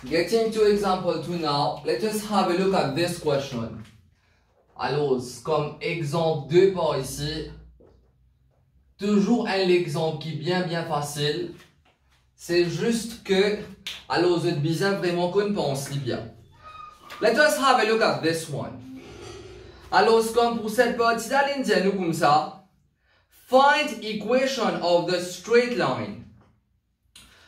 Getting to example 2 now, let us have a look at this question. Alors, comme exemple 2 par ici, toujours un exemple qui est bien facile. C'est juste que, alors, vous êtes bien vraiment qu'on pense bien. Let us have a look at this one. Alors, comme pour cette partie-là, l'indienne comme ça. Find equation of the straight line.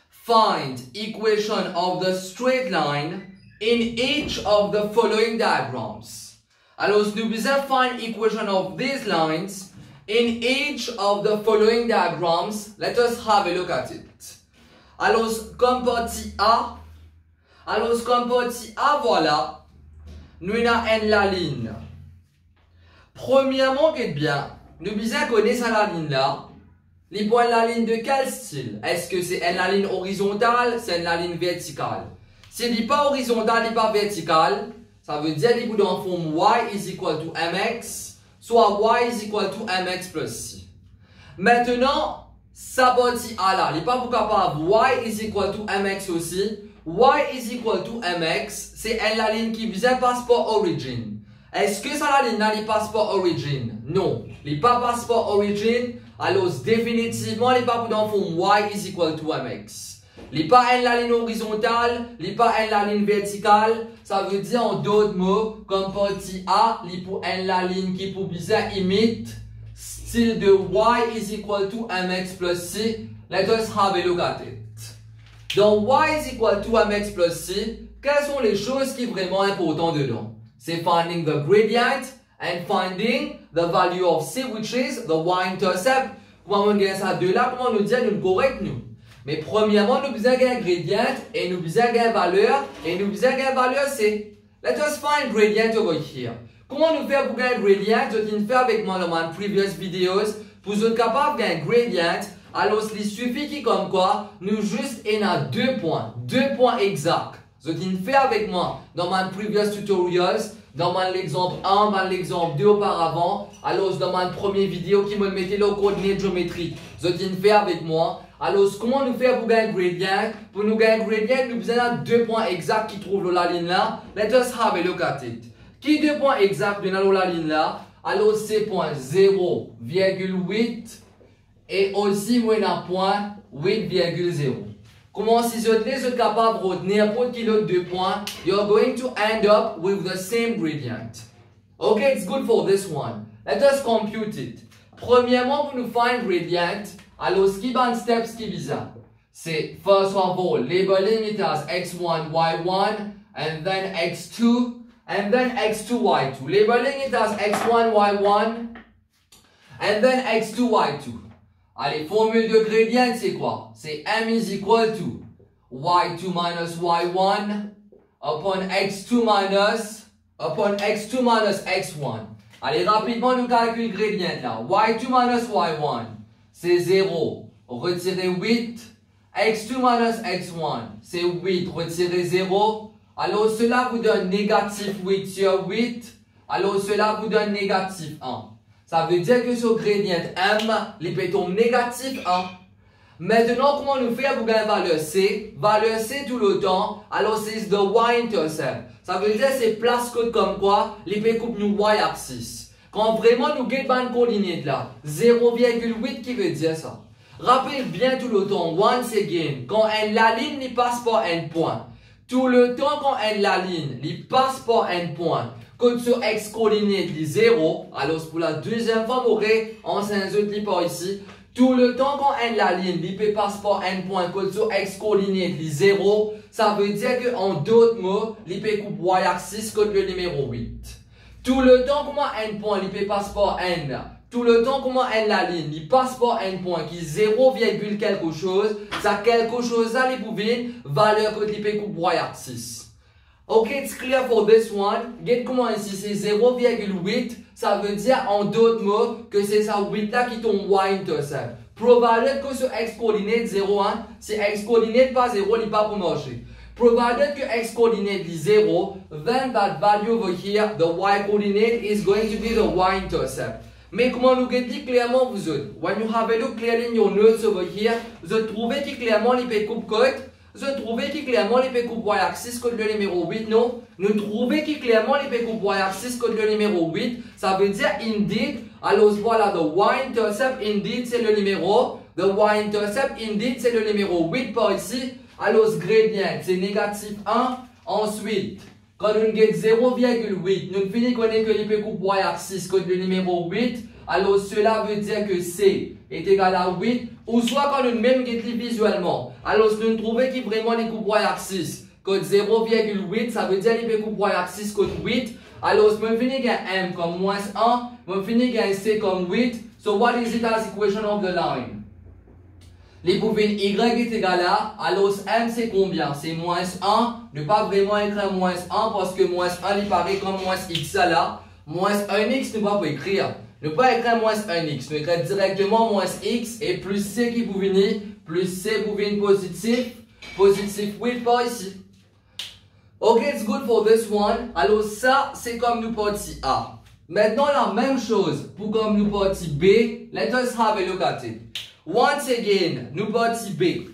Find equation of the straight line in each of the following diagrams. Alors, nous devons find equation of these lines in each of the following diagrams. Let us have a look at it. Alors, comme partie A, voilà, nous avons la ligne. Premièrement, qu'est-ce bien, nous devons connaître la ligne là. Les points de la ligne de quel style? Est-ce que c'est la ligne horizontale, c'est la ligne verticale? Si elle n'est pas horizontale, elle n'est pas verticale, ça veut dire qu'il est dans la forme y is equal to mx, soit y is equal to mx plus c. Maintenant, sa partie A là, il n'est pas capable y is equal to mx aussi. Y is equal to mx, c'est la ligne qui vient passe par origin. Est-ce que ça la ligne là, il passe par origin? Non, il pas passe par origin. Alors définitivement, il n'est pas dans la forme y is equal to mx. Il n'est pas la ligne horizontale, il n'est pas la ligne verticale. Ça veut dire en d'autres mots, comme partie A, il est la ligne qui peut bien imite style de y is equal to mx plus c. Let us have a look at it. Dans y is equal to mx plus c, quelles sont les choses qui sont vraiment importantes dedans? C'est finding the gradient and finding the value of c, which is the y-intercept. Comment on gagne ça de là? Comment nous dire nous correct nous? Mais premièrement, nous besoin gagner gradient et nous besoin gagner valeur et nous besoin gagner valeur c. Let us find gradient over here. Comment nous faire pour gagner gradient? Je viens de faire avec moi dans mes previous videos. Pour être capable de gagner gradient, alors il suffit qu'il comme quoi nous juste en 2 points exacts. Je viens de faire avec moi dans mes previous tutorials. Dans l'exemple 1, dans l'exemple 2 auparavant, alors dans ma première vidéo qui me mettait le coordonnées géométriques, je viens de faire avec moi. Alors comment nous faire pour gagner gradient? Pour nous gagner gradient, nous avons 2 points exacts qui trouvent la ligne là. Let us have a look at it. Qui 2 points exacts de la ligne là? Alors c'est point 0,8 et aussi moins un point 8,0. Comment si je êtes capable de retenir n'importe quel autre 2 points, you're going to end up with the same gradient. Okay, it's good for this one. Let us compute it. Premièrement, pour nous find gradient, alors ce qui est steps qui vise, c'est first of all, labeling it as x1, y1, and then x2, and then x2, y2. Labeling it as x1, y1, and then x2, y2. Allez, formule de gradient, c'est quoi? C'est m is equal to y2 minus y1 upon x2 minus x1. Allez, rapidement, nous calculons le gradient là. y2 minus y1, c'est 0. Retirez 8. x2 minus x1, c'est 8. Retirez 0. Alors, cela vous donne négatif 8 sur 8. Alors, cela vous donne négatif 1. Ça veut dire que ce gradient m, il peut tomber négatif 1. Maintenant, comment nous faire pour gagner valeur c? Valeur c tout le temps, alors c'est the y-intercept. Ça veut dire c'est place code comme quoi, il peut couper nous y-axis. Quand vraiment nous gagnons une coordonnée là, 0,8 qui veut dire ça. Rappelez bien tout le temps, once again, quand la ligne il passe par un point. Tout le temps quand la ligne il passe par un point. Quand sur x coordonnée est 0, alors pour la deuxième fois, on aurait en 5 autres par ici. Tout le temps quand la ligne il passe par un point, quand sur x coordonnée est 0, ça veut dire que en d'autres mots, il peut couper y-axis contre le numéro 8. Tout le temps comment un point il passe par n. Tout le temps comment la ligne il passe par un point qui est 0, quelque chose, ça quelque chose là il pouvait valeur que il peut couper y-axis. Ok, it's clear for this one. Get comment ici c'est 0,8. Ça veut dire en d'autres mots que c'est ça 8 là qui tombe y-intercept. Provided que sur x coordinate 0,1, si x coordinate pas 0, il n'est pas pour marcher. Provided que x coordinate is 0, then that value over here, the y coordinate is going to be the y-intercept. Mais comment nous dit clairement vous autres? When you have a look clearly in your notes over here, vous trouvez que clairement il peut couper code. je trouvais que clairement les peut couper axis code le numéro 8, non? Nous trouvons que clairement les peut couper axis code le numéro 8, ça veut dire indeed, alors voilà, the y-intercept indeed c'est le numéro, the y-intercept indeed c'est le numéro 8 par ici, alors gradient c'est négatif 1, ensuite, quand nous avons 0,8, nous finissons qu'on est que les peut couper y-axis code le numéro 8, alors cela veut dire que C est égal à 8, ou soit quand nous même visuellement. Alors nous trouvons que vraiment les coupes y-axis code 0,8, ça veut dire les coupes y-axis code 8. Alors je finis avec M comme moins 1, je finis avec C comme 8. So what is it as equation of the line? Les bouffées Y est égal à, alors M c'est combien? C'est moins 1, ne pas vraiment écrire moins 1 parce que moins 1 il paraît comme moins X là. Moins 1X ne va pas écrire. Ne pas écrire moins 1x, nous écrire directement moins x et plus c qui vous venir, plus c vous venir positif, positif 8 par ici. Ok, it's good for this one. Alors ça, c'est comme nous partie A. Maintenant, la même chose pour comme nous partie B. Let us have a look at it. Once again, nous partie B.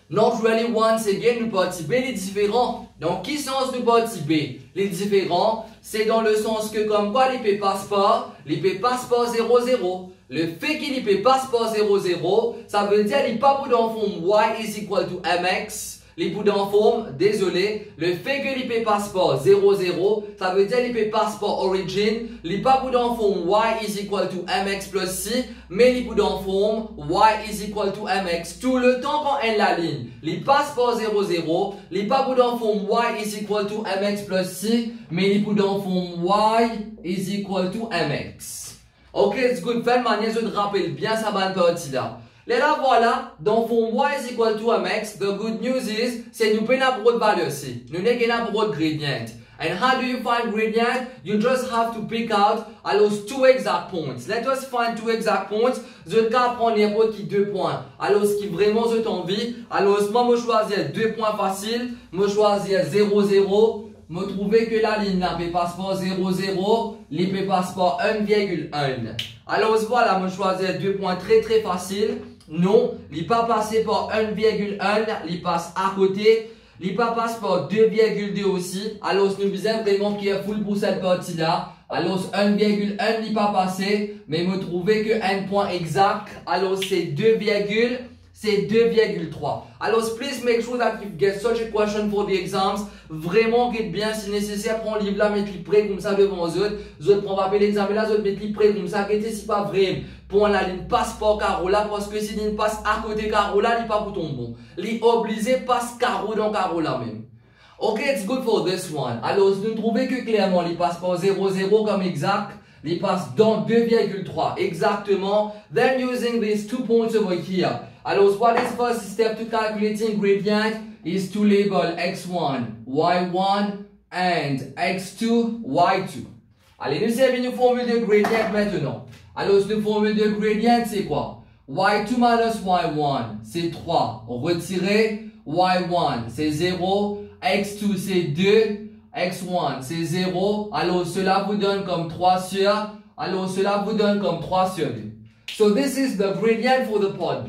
Not really once again, nous partie B, les différents. Dans quel sens nous partie B? Les différents, c'est dans le sens que comme quoi l'IP passe pas 0,0. Le fait qu'il l'IP passe pas 0,0, ça veut dire qu'il n'est pas pour dans forme y is equal to mx. Les pour dans forme, désolé, le fait que l'IP passe pas 0,0, ça veut dire l'IP passe pas origin. Les pas pour dans forme y is equal to mx plus c, mais les pour dans forme y is equal to mx. Tout le temps quand elle la ligne, les passe pas 0,0, les pas pour dans forme y is equal to mx plus c, mais les pour dans forme y is equal to mx. Ok, c'est good. Faites manière de rappeler bien ça bonne partie là. Là, voilà, dans forme y is equal to mx, the good news is, c'est nous pouvons avoir de valeur C. Nous n'avons pas de gradient. And how do you find gradient? You just have to pick out alors 2 exact points. Let us find 2 exact points. Je vais prendre n'importe qui 2 points. Alors, ce qui vraiment je t'envie, alors moi, je choisis 2 points faciles, je choisis 0, 0. Je trouve que la ligne là ne passe pas 0, 0, il ne passe pas 1,1. Alors voilà, je choisis 2 points très très faciles. Non, il n'est pas passé par 1,1, il passe à côté. Il ne passe par 2,2 aussi. Alors nous sommes vraiment careful pour cette partie là. Alors 1,1 n'est pas passé, mais me trouver que un point exact. Alors c'est 2,3. Alors please make sure that you get such a question for the exams. Vraiment get bien si nécessaire, prends le livre là, mettez-le prêt comme ça devant vous autres. Vous autres, on va appeler l'examen là, vous autres mettez-le prêt comme ça. Mettez si pas vrai. Pour la ligne passe pas carreau là, parce que si la ligne passe à côté carreau là, il n'est pas pour ton bon. Il obligé passe carreau dans carreau là même. Ok, it's good for this one. Alors, nous trouvons que clairement, il passe pas 0,0 comme exact. Il passe dans 2,3 exactement. Then using these 2 points over here. Alors, what is first step to calculating gradient is to label x1, y1 and x2, y2. Allez, nous servons une formule de gradient maintenant. Alors, cette formule de gradient, c'est quoi? y2 minus y1, c'est 3. Retirer y1, c'est 0. x2, c'est 2. x1, c'est 0. Alors, cela vous donne comme 3 sur. Alors, cela vous donne comme 3 sur 2. So, this is the gradient for the part B.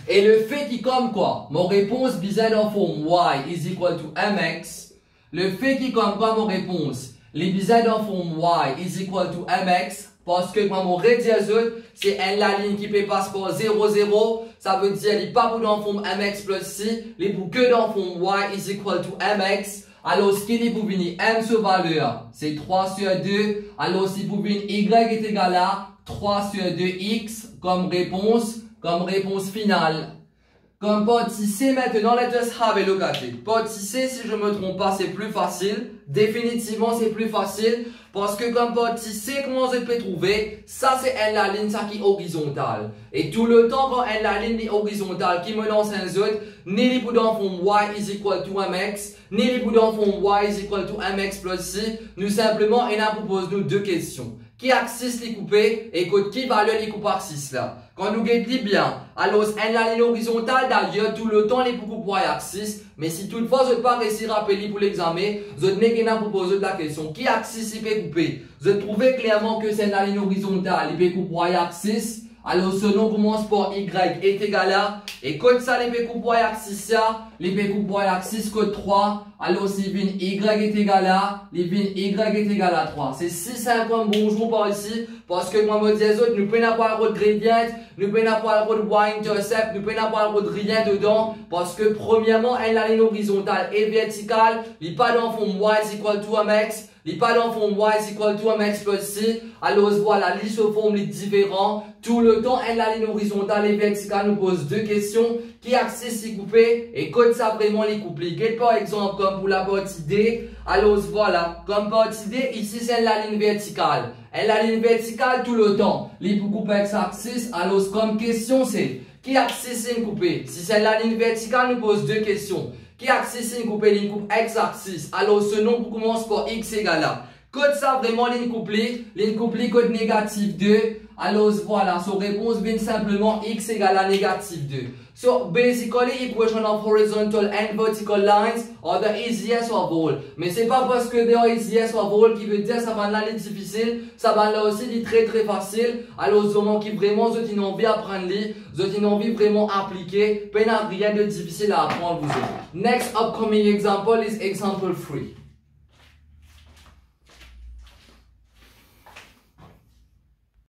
Et le fait qui comme quoi, mon réponse bizarre en forme y is equal to mx. Le fait qui comme quoi mon réponse, les bizarres en forme y is equal to mx. Parce que quand mon rédiateur, c'est la ligne qui peut passer par 0, 0. Ça veut dire qu'il n'est pas pour dans forme mx plus c. Il est pour que dans forme y is equal to mx. Alors, ce qui est pour venir m sur valeur, c'est 3 sur 2. Alors, si pour venir y est égal à 3 sur 2x comme réponse finale. Comme partie C maintenant, let us have a look at it. Partie C, si je ne me trompe pas, c'est plus facile. Définitivement, c'est plus facile. Parce que comme partie C, comment je peux trouver? Ça, c'est la ligne ça qui est horizontale. Et tout le temps, quand la ligne est horizontale qui me lance un autre, ni les bouts dans forme y is equal to mx, ni les bouts dans forme y is equal to mx plus c. Nous simplement, il propose nous 2 questions. Qui axis les couper et qui valeur les couper axis là? Quand nous guettons bien, alors la ligne horizontale d'ailleurs tout le temps les beaucoup pour axis, mais si toutefois je ne pas réussir à rappeler pour l'examen, je n'ai pas proposé de la question qui axis il peut couper. Je trouvais clairement que c'est la ligne horizontale, il peut couper axis. Alors ce nom commence par Y est égal à. Et code ça, les pécou pour axis ça. Les pécou pour axis code 3. Alors si vin Y est égal à. Les vin Y est égal à 3. C'est si simple comme bonjour par ici. Parce que moi me dis autres, nous prenons pas le gradient. Nous prenons pas le y-intercept. Nous prenons pas le rien dedans. Parce que premièrement, elle a la ligne horizontale et verticale. Il pas dans fond y is equal to mx. Il pas dans fond y is equal to mx plus c. Alors voilà, les se forment les différents. Tout le temps, elle a la ligne horizontale et verticale nous pose deux questions. Qui axis est coupé et code ça vraiment les couplés. Par exemple, comme pour la partie D. Alors voilà, comme partie D, ici c'est la ligne verticale. Elle a la ligne verticale tout le temps. Les pour couper x-axis. Alors comme question c'est qui axis est coupé. Si c'est la ligne verticale, nous pose deux questions. Qui axis est coupé, ligne coupe x-axis. Alors ce nom commence par x égale à. Code ça vraiment ligne couplée code négatif 2. Alors voilà, son réponse vient simplement x égale à négatif 2. So basically, equation of horizontal and vertical lines are the easiest of all. Mais c'est pas parce que they are easiest of all qui veut dire ça va aller difficile, ça va là aussi dit très facile. Alors au moment qui vraiment vous avez envie d'apprendre, vous avez envie vraiment appliquer, pas rien de difficile à apprendre vous. Next upcoming example is example 3.